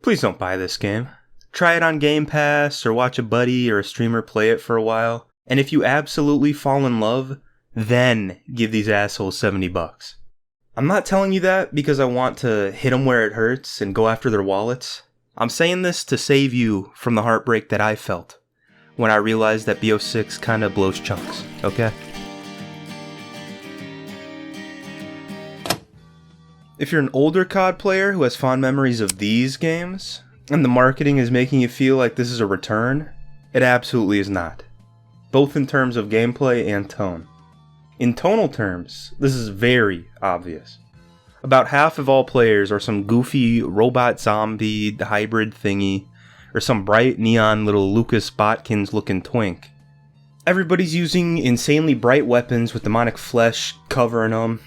please don't buy this game. Try it on Game Pass or watch a buddy or a streamer play it for a while. And if you absolutely fall in love, then give these assholes $70. I'm not telling you that because I want to hit them where it hurts and go after their wallets. I'm saying this to save you from the heartbreak that I felt when I realized that BO6 kinda blows chunks, okay? If you're an older COD player who has fond memories of these games, and the marketing is making you feel like this is a return, it absolutely is not. Both in terms of gameplay and tone. In tonal terms, this is very obvious. About half of all players are some goofy robot zombie hybrid thingy, or some bright neon little Lucas Botkins looking twink. Everybody's using insanely bright weapons with demonic flesh covering them,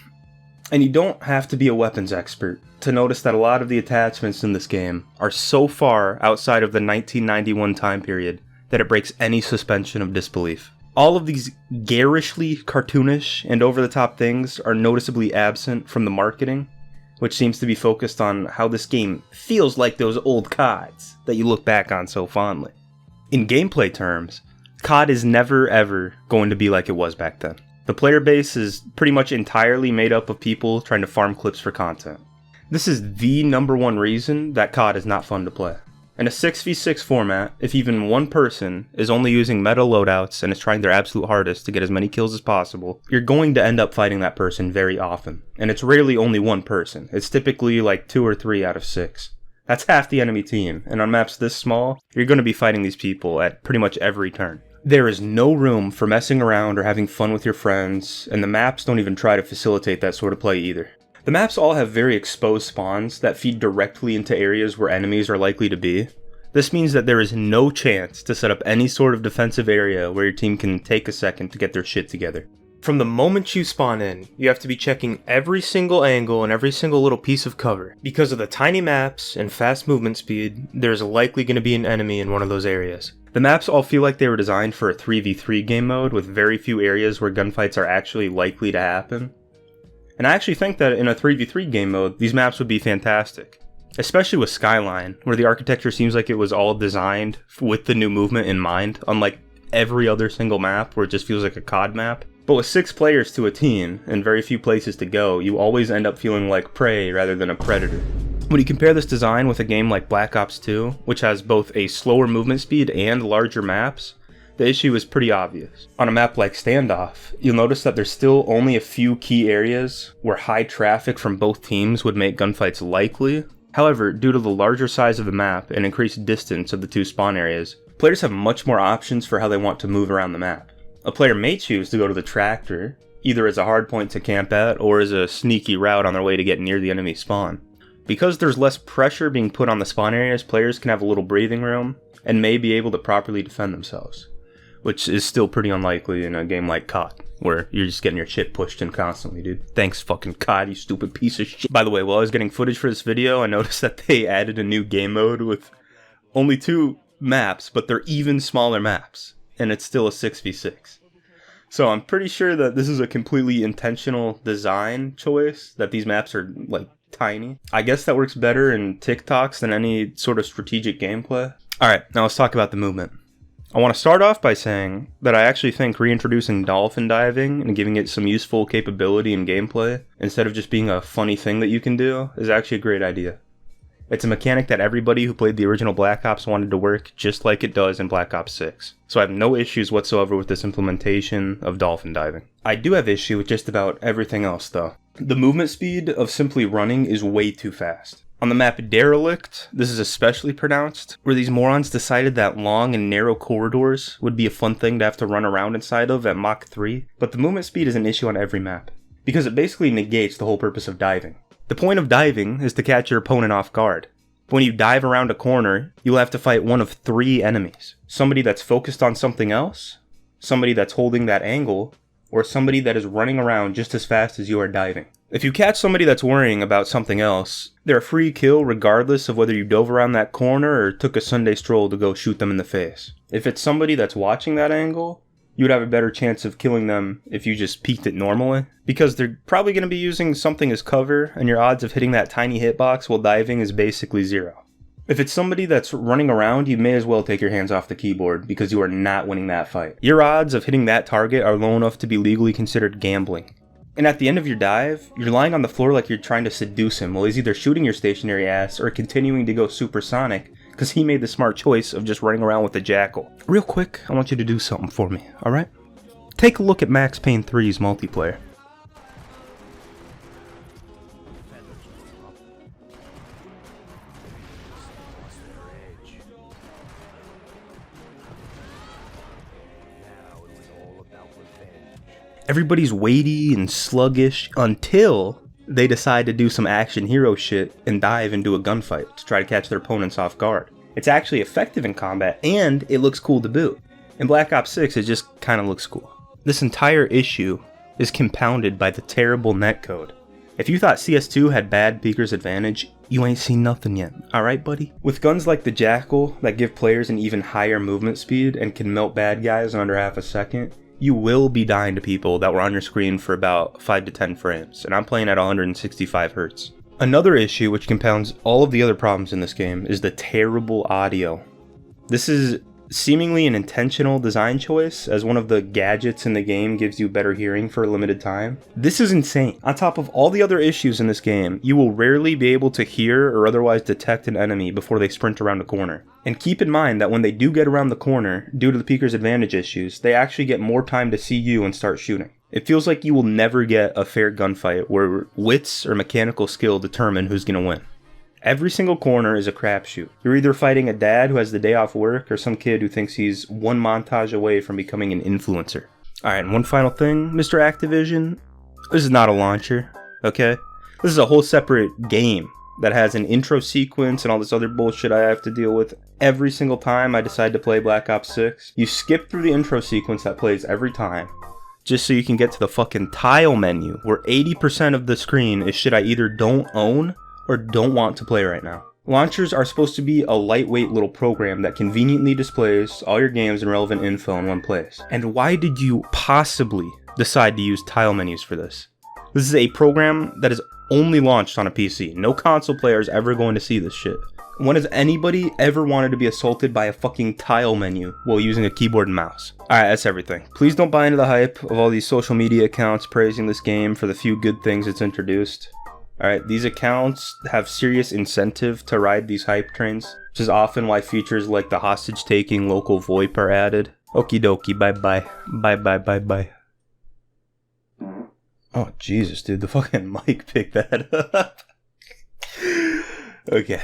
and you don't have to be a weapons expert to notice that a lot of the attachments in this game are so far outside of the 1991 time period that it breaks any suspension of disbelief. All of these garishly cartoonish and over-the-top things are noticeably absent from the marketing, which seems to be focused on how this game feels like those old CODs that you look back on so fondly. In gameplay terms, COD is never ever going to be like it was back then. The player base is pretty much entirely made up of people trying to farm clips for content. This is the number one reason that COD is not fun to play. In a 6v6 format, if even one person is only using meta loadouts and is trying their absolute hardest to get as many kills as possible, you're going to end up fighting that person very often. And it's rarely only one person. It's typically like 2 or 3 out of 6. That's half the enemy team, and on maps this small, you're going to be fighting these people at pretty much every turn. There is no room for messing around or having fun with your friends, and the maps don't even try to facilitate that sort of play either. The maps all have very exposed spawns that feed directly into areas where enemies are likely to be. This means that there is no chance to set up any sort of defensive area where your team can take a second to get their shit together. From the moment you spawn in, you have to be checking every single angle and every single little piece of cover. Because of the tiny maps and fast movement speed, there's likely going to be an enemy in one of those areas. The maps all feel like they were designed for a 3v3 game mode with very few areas where gunfights are actually likely to happen. And I actually think that in a 3v3 game mode, these maps would be fantastic. Especially with Skyline, where the architecture seems like it was all designed with the new movement in mind, unlike every other single map where it just feels like a COD map. But with 6 players to a team, and very few places to go, you always end up feeling like prey rather than a predator. When you compare this design with a game like Black Ops 2, which has both a slower movement speed and larger maps, the issue is pretty obvious. On a map like Standoff, you'll notice that there's still only a few key areas where high traffic from both teams would make gunfights likely. However, due to the larger size of the map and increased distance of the 2 spawn areas, players have much more options for how they want to move around the map. A player may choose to go to the tractor, either as a hard point to camp at or as a sneaky route on their way to get near the enemy spawn. Because there's less pressure being put on the spawn areas, players can have a little breathing room and may be able to properly defend themselves, which is still pretty unlikely in a game like COD, where you're just getting your shit pushed in constantly, dude. Thanks fucking COD, you stupid piece of shit. By the way, while I was getting footage for this video, I noticed that they added a new game mode with only 2 maps, but they're even smaller maps, and it's still a 6v6. So I'm pretty sure that this is a completely intentional design choice, that these maps are, like, tiny. I guess that works better in TikToks than any sort of strategic gameplay. Alright, now let's talk about the movement. I want to start off by saying that I actually think reintroducing dolphin diving and giving it some useful capability in gameplay, instead of just being a funny thing that you can do, is actually a great idea. It's a mechanic that everybody who played the original Black Ops wanted to work just like it does in Black Ops 6. So I have no issues whatsoever with this implementation of dolphin diving. I do have issue with just about everything else though. The movement speed of simply running is way too fast. On the map Derelict, this is especially pronounced, where these morons decided that long and narrow corridors would be a fun thing to have to run around inside of at Mach 3, but the movement speed is an issue on every map, because it basically negates the whole purpose of diving. The point of diving is to catch your opponent off guard. But when you dive around a corner, you'll have to fight one of 3 enemies. Somebody that's focused on something else, somebody that's holding that angle, or somebody that is running around just as fast as you are diving. If you catch somebody that's worrying about something else, they're a free kill regardless of whether you dove around that corner or took a Sunday stroll to go shoot them in the face. If it's somebody that's watching that angle, you would have a better chance of killing them if you just peeked it normally, because they're probably going to be using something as cover, and your odds of hitting that tiny hitbox while diving is basically 0. If it's somebody that's running around, you may as well take your hands off the keyboard because you are not winning that fight. Your odds of hitting that target are low enough to be legally considered gambling. And at the end of your dive, you're lying on the floor like you're trying to seduce him while he's either shooting your stationary ass or continuing to go supersonic because he made the smart choice of just running around with the jackal. Real quick, I want you to do something for me, alright? Take a look at Max Payne 3's multiplayer. Everybody's weighty and sluggish until they decide to do some action hero shit and dive into a gunfight to try to catch their opponents off guard. It's actually effective in combat and it looks cool to boot. In Black Ops 6 it just kinda looks cool. This entire issue is compounded by the terrible netcode. If you thought CS2 had bad peeker's advantage, you ain't seen nothing yet, alright buddy? With guns like the Jackal that give players an even higher movement speed and can melt bad guys in under half a second, you will be dying to people that were on your screen for about 5 to 10 frames, and I'm playing at 165 Hz. Another issue which compounds all of the other problems in this game is the terrible audio. This is seemingly an intentional design choice, as one of the gadgets in the game gives you better hearing for a limited time. This is insane. On top of all the other issues in this game, you will rarely be able to hear or otherwise detect an enemy before they sprint around a corner. And keep in mind that when they do get around the corner, due to the peeker's advantage issues, they actually get more time to see you and start shooting. It feels like you will never get a fair gunfight where wits or mechanical skill determine who's gonna win. Every single corner is a crapshoot. You're either fighting a dad who has the day off work or some kid who thinks he's one montage away from becoming an influencer. Alright, and one final thing, Mr. Activision. This is not a launcher, okay? This is a whole separate game that has an intro sequence and all this other bullshit I have to deal with every single time I decide to play Black Ops 6. You skip through the intro sequence that plays every time, just so you can get to the fucking tile menu, where 80% of the screen is shit I either don't own or don't want to play right now. Launchers are supposed to be a lightweight little program that conveniently displays all your games and relevant info in one place. And why did you possibly decide to use tile menus for this? This is a program that is only launched on a PC. No console player is ever going to see this shit. When has anybody ever wanted to be assaulted by a fucking tile menu while using a keyboard and mouse? Alright, that's everything. Please don't buy into the hype of all these social media accounts praising this game for the few good things it's introduced. Alright, these accounts have serious incentive to ride these hype trains, which is often why features like the hostage-taking local VoIP are added. Okie dokie, bye-bye. Bye-bye. Oh, Jesus, dude, the fucking mic picked that up. Okay.